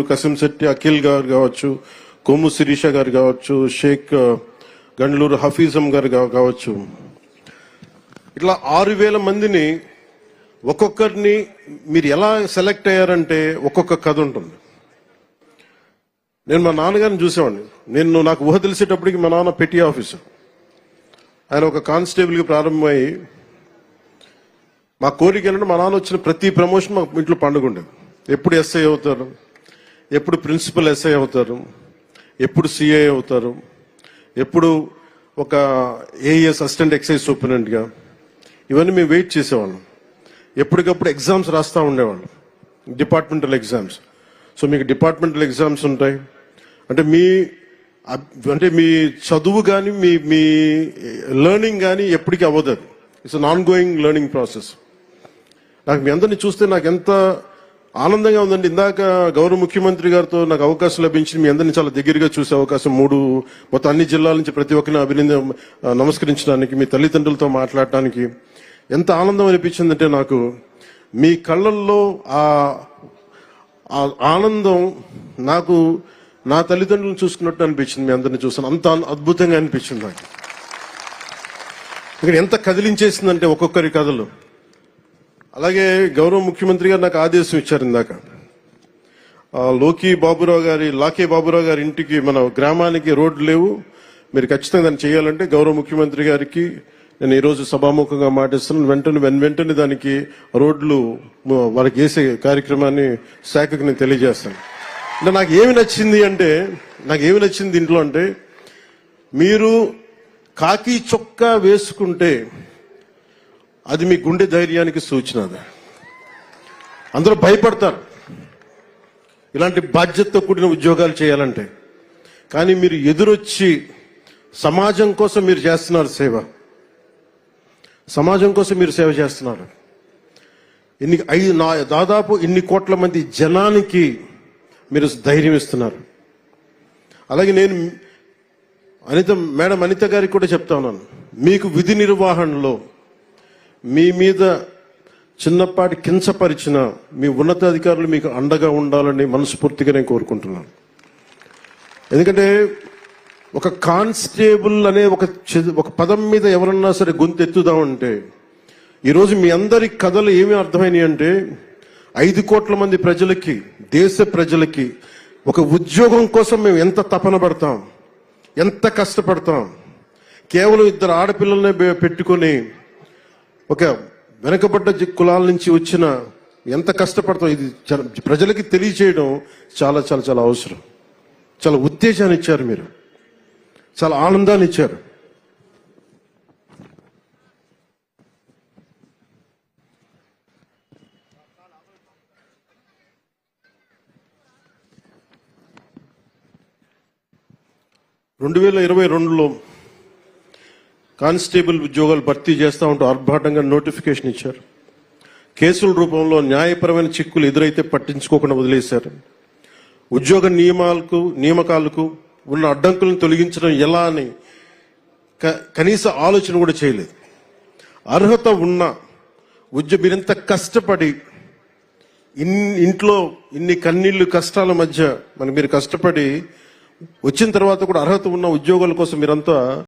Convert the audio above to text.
కసింశెట్టి అఖిల్ గారు కావచ్చు, కొమ్ము శిరీష గారు కావచ్చు, షేక్ గండ్లూరు హఫీజం గారు కావచ్చు, ఇట్లా 6,000 మందిని ఒక్కొక్కరిని మీరు ఎలా సెలెక్ట్ అయ్యారంటే ఒక్కొక్క కథ ఉంటుంది. నేను మా నాన్నగారిని చూసేవాడిని. నాకు ఊహ తెలిసేటప్పటికి మా నాన్న పెట్టి ఆఫీసర్. ఆయన ఒక కానిస్టేబుల్కి ప్రారంభమై మా కోరిక ఏంటంటే మా నాన్న వచ్చిన ప్రతి ప్రమోషన్ మా ఇంట్లో పండుగ ఉండేది. ఎప్పుడు ఎస్ఐ అవుతారు, ఎప్పుడు ప్రిన్సిపల్ ఎస్ఐ అవుతారు, ఎప్పుడు సిఐ అవుతారు, ఎప్పుడు ఒక ఏఎస్ అసిస్టెంట్ ఎక్సైజ్ సూపరింటెండెంట్గా, ఇవన్నీ మేము వెయిట్ చేసేవాళ్ళం. ఎప్పటికప్పుడు ఎగ్జామ్స్ రాస్తూ ఉండేవాళ్ళం, డిపార్ట్మెంటల్ ఎగ్జామ్స్. సో మీకు డిపార్ట్మెంటల్ ఎగ్జామ్స్ ఉంటాయి అంటే మీ చదువు కానీ మీ లెర్నింగ్ కానీ ఎప్పటికీ అవ్వదు. అది it's an on going learning process. నాకు మీ అందరినీ చూస్తే నాకు ఎంత ఆనందంగా ఉందండి. ఇందాక గౌరవ ముఖ్యమంత్రి గారితో నాకు అవకాశం లభించింది. మీ అందరినీ చాలా దగ్గరగా చూసే అవకాశం, మొత్తం అన్ని జిల్లాల నుంచి ప్రతి ఒక్కరిని నమస్కరించడానికి, మీ తల్లిదండ్రులతో మాట్లాడటానికి ఎంత ఆనందం అనిపించిందంటే నాకు మీ కళ్ళల్లో ఆ ఆనందం నాకు నా తల్లిదండ్రులను చూసుకున్నట్టు అనిపించింది. మీ అందరిని చూసాను, అంత అద్భుతంగా అనిపించింది నాకు. ఇక్కడ ఎంత కదిలించేసిందంటే ఒక్కొక్కరి కథలు. అలాగే గౌరవ ముఖ్యమంత్రి గారు నాకు ఆదేశం ఇచ్చారు ఇందాక, లాకే బాబురావు గారి ఇంటికి, మన గ్రామానికి రోడ్లు లేవు, మీరు ఖచ్చితంగా దాన్ని చేయాలంటే గౌరవ ముఖ్యమంత్రి గారికి నేను ఈరోజు సభాముఖంగా మాటిస్తున్నాను. వెంటనే దానికి రోడ్లు వాళ్ళకి వేసే కార్యక్రమాన్ని శాఖకు నేను తెలియజేస్తాను. అంటే నాకు ఏమి నచ్చింది ఇంట్లో అంటే, మీరు కాకి చొక్కా వేసుకుంటే అది మీ గుండె ధైర్యానికి సూచన. అందరూ భయపడతారు ఇలాంటి బాధ్యతతో కూడిన ఉద్యోగాలు చేయాలంటే. కానీ మీరు ఎదురొచ్చి సమాజం కోసం మీరు చేస్తున్నారు సేవ, సమాజం కోసం మీరు సేవ చేస్తున్నారు. దాదాపు ఇన్ని కోట్ల మంది జనానికి మీరు ధైర్యం ఇస్తున్నారు. అలాగే నేను మేడం అనిత గారికి కూడా చెప్తా ఉన్నాను, మీకు విధి నిర్వహణలో మీ మీద చిన్నపాటి కించపరిచిన మీ ఉన్నతాధికారులు మీకు అండగా ఉండాలని మనస్ఫూర్తిగా నేను కోరుకుంటున్నాను. ఎందుకంటే ఒక కానిస్టేబుల్ అనే ఒక పదం మీద ఎవరన్నా సరే గొంతు ఎత్తుదామంటే, ఈరోజు మీ అందరి కథలు ఏమి అర్థమైనాయి అంటే, 5 కోట్ల మంది ప్రజలకి, దేశ ప్రజలకి ఒక ఉద్యోగం కోసం మేము ఎంత తపన పడతాం, ఎంత కష్టపడతాం. కేవలం 2 ఆడపిల్లల్ని పెట్టుకొని ఒక వెనకబడ్డ కులాల నుంచి వచ్చిన ఎంత కష్టపడతాం, ఇది ప్రజలకి తెలియచేయడం చాలా చాలా చాలా అవసరం. చాలా ఉత్తేజాన్ని ఇచ్చారు మీరు, చాలా ఆనందాన్ని ఇచ్చారు. రెండు 2022లో కానిస్టేబుల్ ఉద్యోగాలు భర్తీ చేస్తూ ఉంటూ ఆర్భాటంగా నోటిఫికేషన్ ఇచ్చారు. కేసుల రూపంలో న్యాయపరమైన చిక్కులు ఎదురైతే పట్టించుకోకుండా వదిలేశారు. ఉద్యోగ నియామకాలకు ఉన్న అడ్డంకులను తొలగించడం ఎలా అని కనీస ఆలోచన కూడా చేయలేదు. అర్హత ఉన్న మీరింత కష్టపడి ఇంట్లో ఇన్ని కన్నీళ్లు కష్టాల మధ్య మీరు కష్టపడి వచ్చిన తర్వాత కూడా అర్హత ఉన్న ఉద్యోగాల కోసం మీరంతా